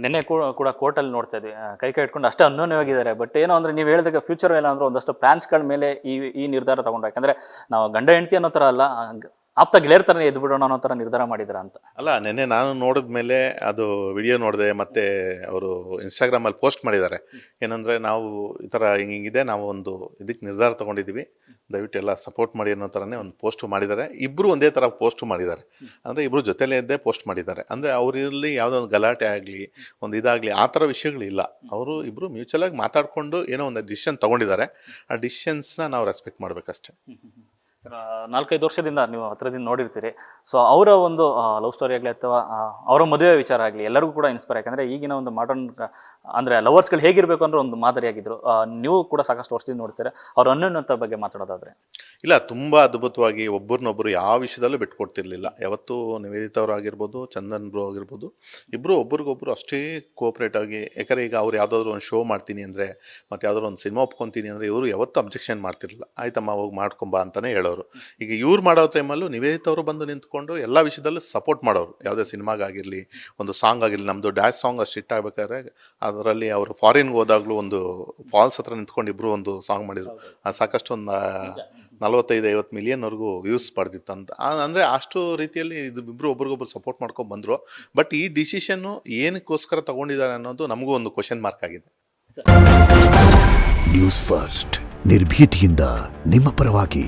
ನಿನ್ನೆ ಕೂಡ ಕೋರ್ಟಲ್ಲಿ ನೋಡ್ತಾ ಇದ್ವಿ, ಕೈ ಇಟ್ಕೊಂಡು ಅಷ್ಟೇ ಅನ್ಯೋನ್ಯವಾಗಿದ್ದಾರೆ. ಬಟ್ ಏನೋ ಅಂದ್ರೆ ನೀವು ಹೇಳಿದಾಗ ಫ್ಯೂಚರ್ ಏನೋ ಅಂದ್ರೆ ಒಂದಷ್ಟು ಪ್ಲಾನ್ಸ್ಗಳ ಮೇಲೆ ಈ ನಿರ್ಧಾರ ತಗೊಂಡು, ಯಾಕಂದ್ರೆ ನಾವು ಗಂಡ ಹೆಂಡತಿ ಅನ್ನೋ ಥರ ಅಲ್ಲ, ಆಪ್ತ ಗೆಳೆಯರ ಥರನೇ ಎದ್ದು ಬಿಡೋಣ ಅನ್ನೋ ಥರ ನಿರ್ಧಾರ ಮಾಡಿದ್ರ ಅಂತ. ಅಲ್ಲ, ನೆನ್ನೆ ನಾನು ನೋಡಿದ್ಮೇಲೆ ಅದು ವಿಡಿಯೋ ನೋಡಿದೆ, ಮತ್ತೆ ಅವರು ಇನ್ಸ್ಟಾಗ್ರಾಮಲ್ಲಿ ಪೋಸ್ಟ್ ಮಾಡಿದ್ದಾರೆ. ಏನಂದರೆ, ನಾವು ಈ ಥರ ಹಿಂಗಿದೆ, ನಾವು ಒಂದು ಇದಕ್ಕೆ ನಿರ್ಧಾರ ತೊಗೊಂಡಿದ್ದೀವಿ, ದಯವಿಟ್ಟು ಎಲ್ಲ ಸಪೋರ್ಟ್ ಮಾಡಿ ಅನ್ನೋ ಥರನೇ ಒಂದು ಪೋಸ್ಟು ಮಾಡಿದ್ದಾರೆ. ಇಬ್ಬರು ಒಂದೇ ಥರ ಪೋಸ್ಟು ಮಾಡಿದ್ದಾರೆ, ಅಂದರೆ ಇಬ್ಬರು ಜೊತೆಲೇ ಇದ್ದೇ ಪೋಸ್ಟ್ ಮಾಡಿದ್ದಾರೆ. ಅಂದರೆ ಅವರಲ್ಲಿ ಯಾವುದೋ ಒಂದು ಗಲಾಟೆ ಆಗಲಿ, ಒಂದು ಇದಾಗಲಿ, ಆ ಥರ ವಿಷಯಗಳಿಲ್ಲ. ಅವರು ಇಬ್ಬರು ಮ್ಯೂಚುವಲಾಗಿ ಮಾತಾಡಿಕೊಂಡು ಏನೋ ಒಂದು ಡಿಸಿಷನ್ ತೊಗೊಂಡಿದ್ದಾರೆ. ಆ ಡಿಸಿಷನ್ಸ್ನ ನಾವು ರೆಸ್ಪೆಕ್ಟ್ ಮಾಡಬೇಕಷ್ಟೆ. 4-5 ವರ್ಷದಿಂದ ನೀವು ಹತ್ರದಿಂದ ನೋಡಿರ್ತೀರಿ. ಸೊ ಅವರ ಒಂದು ಲವ್ ಸ್ಟೋರಿ ಆಗಲಿ ಅಥವಾ ಅವರ ಮದುವೆ ವಿಚಾರ ಆಗಲಿ ಎಲ್ಲರಿಗೂ ಕೂಡ ಇನ್ಸ್ಪೈರ್. ಯಾಕಂದರೆ ಈಗಿನ ಒಂದು ಮಾಡರ್ನ್ ಅಂದರೆ ಲವರ್ಸ್ಗಳು ಹೇಗಿರಬೇಕು ಅಂದ್ರೆ ಒಂದು ಮಾದರಿಯಾಗಿದ್ದರು. ನೀವು ಕೂಡ ಸಾಕಷ್ಟು ವರ್ಷದಿಂದ ನೋಡ್ತೀರಾ. ಅವ್ರ ಅನ್ಯೋನ್ಯತೆ ಬಗ್ಗೆ ಮಾತಾಡೋದಾದರೆ, ಇಲ್ಲ, ತುಂಬ ಅದ್ಭುತವಾಗಿ ಒಬ್ಬರನ್ನೊಬ್ಬರು ಯಾವ ವಿಷಯದಲ್ಲೂ ಬಿಟ್ಕೊಡ್ತಿರ್ಲಿಲ್ಲ. ಯಾವತ್ತೂ ನಿವೇದಿತ ಅವರು ಆಗಿರ್ಬೋದು, ಚಂದನ್ ಬ್ರೋ ಆಗಿರ್ಬೋದು, ಇಬ್ಬರು ಒಬ್ರಿಗೊಬ್ರು ಅಷ್ಟೇ ಕೋಆಪ್ರೇಟ್ ಆಗಿ. ಯಾಕಂದರೆ ಈಗ ಅವ್ರು ಯಾವುದಾದ್ರೂ ಒಂದು ಶೋ ಮಾಡ್ತೀನಿ ಅಂದರೆ, ಮತ್ತು ಯಾವುದಾದ್ರು ಒಂದು ಸಿನಿಮಾ ಒಪ್ಕೊತೀನಿ ಅಂದರೆ, ಇವರು ಯಾವತ್ತೂ ಅಬ್ಜೆಕ್ಷನ್ ಮಾಡ್ತಿರಲಿಲ್ಲ. ಆಯ್ತಮ್ಮ ಹೋಗಿ ಮಾಡ್ಕೊಂಬ ಅಂತಲೇ ಹೇಳೋರು. ಈಗ ಇವ್ರು ಮಾಡೋ ಟೈಮಲ್ಲೂ ನಿವೇದಿತ ಅವರು ಬಂದು ನಿಂತ್ಕೊಂಡು ಎಲ್ಲ ವಿಷಯದಲ್ಲೂ ಸಪೋರ್ಟ್ ಮಾಡೋರು. ಯಾವುದೇ ಸಿನಿಮಾಗಾಗಿರಲಿ, ಒಂದು ಸಾಂಗ್ ಆಗಿರಲಿ. ನಮ್ಮದು ಡ್ಯಾನ್ಸ್ ಸಾಂಗ್ ಅಷ್ಟು ಹಿಟ್ ಆಗ್ಬೇಕಾದ್ರೆ ಅದರಲ್ಲಿ ಅವರು ಫಾರಿನ್ಗೆ ಹೋದಾಗಲೂ ಒಂದು ಫಾಲ್ಸ್ ಹತ್ರ ನಿಂತ್ಕೊಂಡು ಇಬ್ಬರು ಒಂದು ಸಾಂಗ್ ಮಾಡಿದರು. ಅದು ಸಾಕಷ್ಟು ಒಂದು 45-50 ಮಿಲಿಯನ್ವರೆಗೂ ವ್ಯೂಸ್ ಪಡೆದಿತ್ತು ಅಂತ. ಅಂದರೆ ಅಷ್ಟು ರೀತಿಯಲ್ಲಿ ಇದು ಇಬ್ಬರು ಒಬ್ರಿಗೊಬ್ರು ಸಪೋರ್ಟ್ ಮಾಡ್ಕೊಂಡು ಬಂದರು. ಬಟ್ ಈ ಡಿಸಿಷನ್ನು ಏನಕ್ಕೋಸ್ಕರ ತಗೊಂಡಿದ್ದಾರೆ ಅನ್ನೋದು ನಮಗೂ ಒಂದು ಕ್ವಶನ್ ಮಾರ್ಕ್ ಆಗಿದೆ. ನ್ಯೂಸ್ ಫಸ್ಟ್, ನಿರ್ಭೀತಿಯಿಂದ ನಿಮ್ಮ ಪರವಾಗಿ.